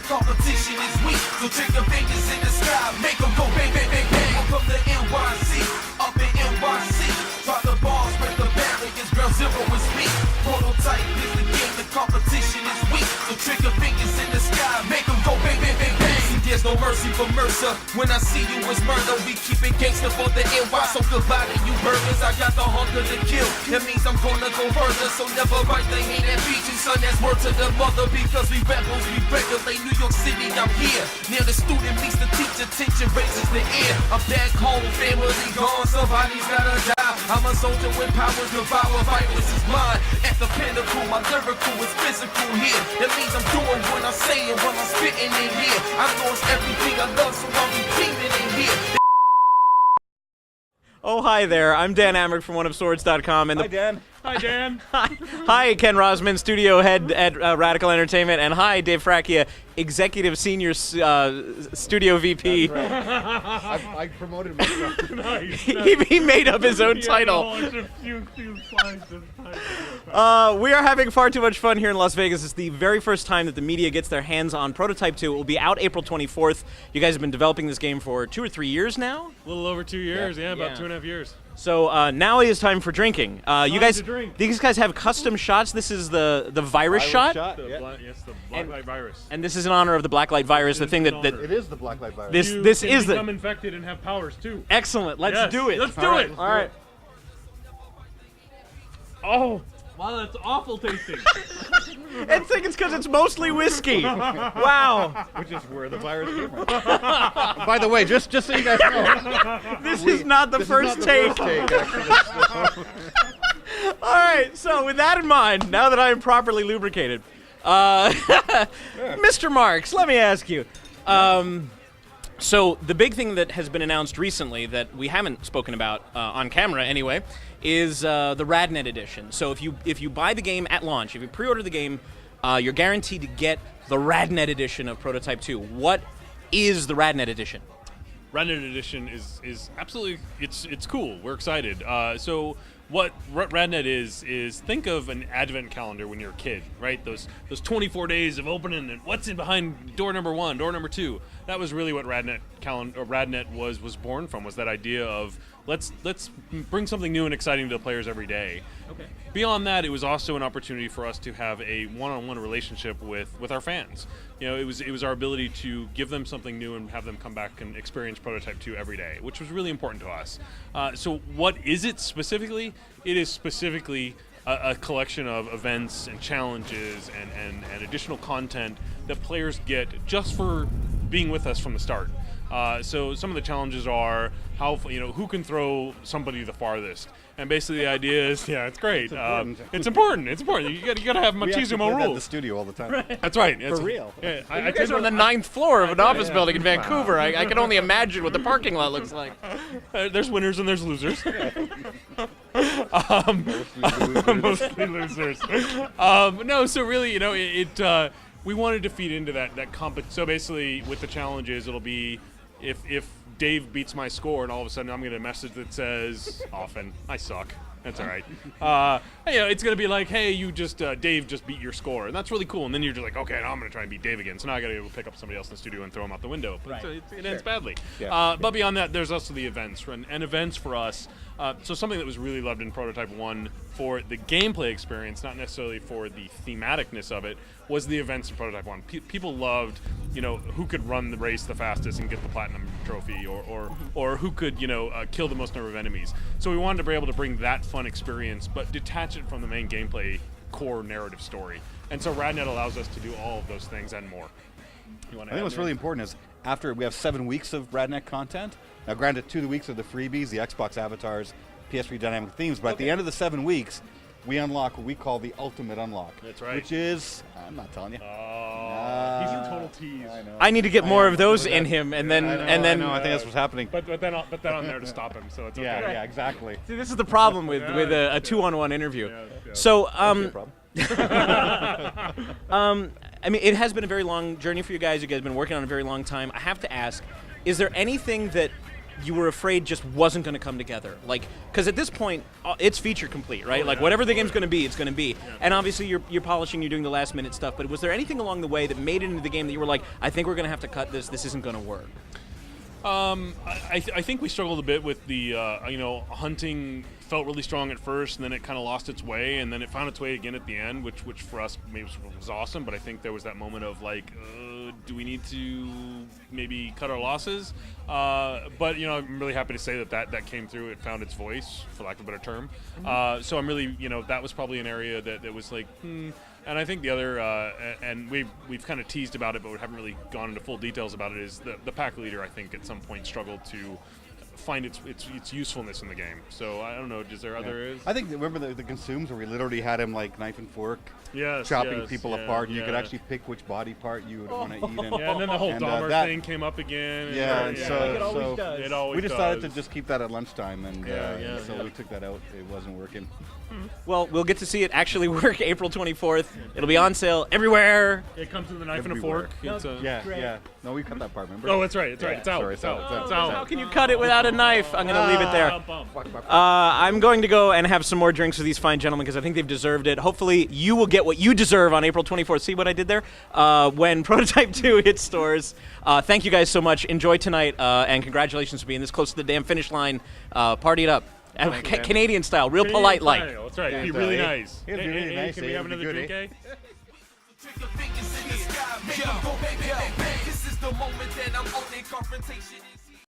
competition is weak. So trigger fingers in the sky, make them go bang, bang, bang, bang. I'm from the NYC, up in NYC. Drop the balls, break the barriers, ground zero is me. Prototype is the game, the competition is weak. So trigger fingers in the sky, make them go bang, bang, bang, bang. See, there's no mercy for Mercer. When I see you as murder, we keep it gangster for the NY. So goodbye to you burgers, I got the hunger to kill. That means I'm gonna go further, so never write the hand and beat you, son. That's word to the mother, because we rebels, we regulate New York City, I'm here. Now the student meets the teacher, tension raises the air. I'm back home, family gone, somebody's gotta die. I'm a soldier with powers, devour virus is mine. At the pinnacle, my lyrical is physical here. That means I'm doing what I'm saying when I'm spitting in here. I lost everything I love, so I'm redeeming in here. Oh, hi there. I'm Dan Amrick from OneOfSwords.com. And Hi, Dan. Hi, Dan. Hi, Ken Rosman, studio head at Radical Entertainment. And hi, Dave Fracchia, executive senior studio VP. That's right. I promoted myself. Nice. He made up his own title. We are having far too much fun here in Las Vegas. It's the very first time that the media gets their hands on Prototype 2. It will be out April 24th. You guys have been developing this game for 2 or 3 years now? A little over 2 years, yeah, about 2.5 years. So now it is time for drinking. You guys, to drink. these guys have custom shots. This is the virus shot. Yes, the blacklight virus. And this is in honor of the blacklight virus, the thing that It is the blacklight virus. this You is can become the infected and have powers too. excellent. Let's Yes, do it. let's do it. All right. Oh, wow, that's awful tasting. I think it's because it's mostly whiskey. Wow. Which is where the virus came from. By the way, just so you guys know, This is not the first take. actually. All right. So with that in mind, now that I am properly lubricated, Mr. Marks, let me ask you. So the big thing that has been announced recently that we haven't spoken about on camera anyway is the RADNET edition. So if you buy the game at launch, if you pre-order the game, you're guaranteed to get the RADNET edition of Prototype 2. What is the RADNET edition? RADNET edition is absolutely it's cool. We're excited. So what RADNET is think of an advent calendar when you're a kid, right? Those 24 days of opening and what's in behind door number 1, door number 2. That was really what RADNET was born from, was that idea of let's bring something new and exciting to the players every day. Okay. Beyond that, it was also an opportunity for us to have a one-on-one relationship with our fans. You know, it was our ability to give them something new and have them come back and experience Prototype 2 every day, which was really important to us. So what is it specifically? It is specifically a collection of events and challenges and additional content that players get just for being with us from the start. So some of the challenges are who can throw somebody the farthest, and basically the idea is it's great. It's important. You got to have machismo At the rules. studio all the time. Right. That's right. For real. Yeah, You guys are on the 9th floor of an office building in Vancouver. I can only imagine what the parking lot looks like. There's winners and there's losers. Mostly losers. No, so really, we wanted to feed into that So basically, with the challenges, it'll be if Dave beats my score, and all of a sudden I'm going to get a message that says, often, I suck. That's all right. It's going to be like, hey, Dave just beat your score. And that's really cool. And then you're just like, okay, now I'm going to try and beat Dave again. So now I got to go pick up somebody else in the studio and throw him out the window. But Right. it ends badly. Yeah. But beyond that, there's also the events. And events for us, so something that was really loved in Prototype 1 for the gameplay experience, not necessarily for the thematicness of it, was the events in Prototype 1. People loved, who could run the race the fastest and get the platinum trophy, or who could, kill the most number of enemies. So we wanted to be able to bring that fun experience, but detach it from the main gameplay core narrative story. And so RADNET allows us to do all of those things and more. I think what's really important is after we have 7 weeks of RADNET content. Now, granted, 2 weeks of the freebies, the Xbox avatars, PS3 dynamic themes, but at the end of the 7 weeks, we unlock what we call the ultimate unlock. That's right. Which is, I'm not telling you. He's a total tease. I know. I need to get more of those in him, and then I know, I think that's what's happening. But then I'm there to stop him, so it's okay. Yeah, exactly. See, this is the problem with a 2-on-1 interview. Yeah. So, Problem. I mean, it has been a very long journey for you guys. You guys have been working on it a very long time. I have to ask, is there anything that you were afraid just wasn't going to come together? Like, because at this point, it's feature complete, right? Like, whatever the game's going to be, it's going to be. Yeah. And obviously, you're polishing, you're doing the last minute stuff. But was there anything along the way that made it into the game that you were like, I think we're going to have to cut this. This isn't going to work? I think we struggled a bit with the hunting felt really strong at first, and then it kind of lost its way, and then it found its way again at the end, which for us maybe was awesome. But I think there was that moment of like, do we need to maybe cut our losses? But I'm really happy to say that came through. It found its voice, for lack of a better term. So I'm really that was probably an area that was like. And I think the other, and we've kind of teased about it, but we haven't really gone into full details about it, is the pack leader, I think, at some point struggled to find its usefulness in the game. So I don't know, is there other areas? I think, remember the consumes where we literally had him like knife and fork, yes, chopping people apart, and you could actually pick which body part you would want to eat. And then the whole Dahmer thing came up again. And like it always does. It always we decided does. to just keep that at lunchtime, and so we took that out. It wasn't working. Well, we'll get to see it actually work April 24th. It'll be on sale everywhere. It comes with a knife and a fork. Yeah. No, we cut that part, remember? Oh, that's right. It's right. It's out. Sorry, it's out. How can you cut it without a knife? I'm going to leave it there. I'm going to go and have some more drinks with these fine gentlemen because I think they've deserved it. Hopefully, you will get what you deserve on April 24th. See what I did there? When Prototype 2 hits stores. Thank you guys so much. Enjoy tonight, and congratulations for being this close to the damn finish line. Party it up. Canadian style, real polite like. That's right. Be really nice. It'd be really nice. Can we have another drink, eh? Trigger fingers in the sky, make 'em go bang, bang, bang, bang. This is the moment that I'm on a confrontation.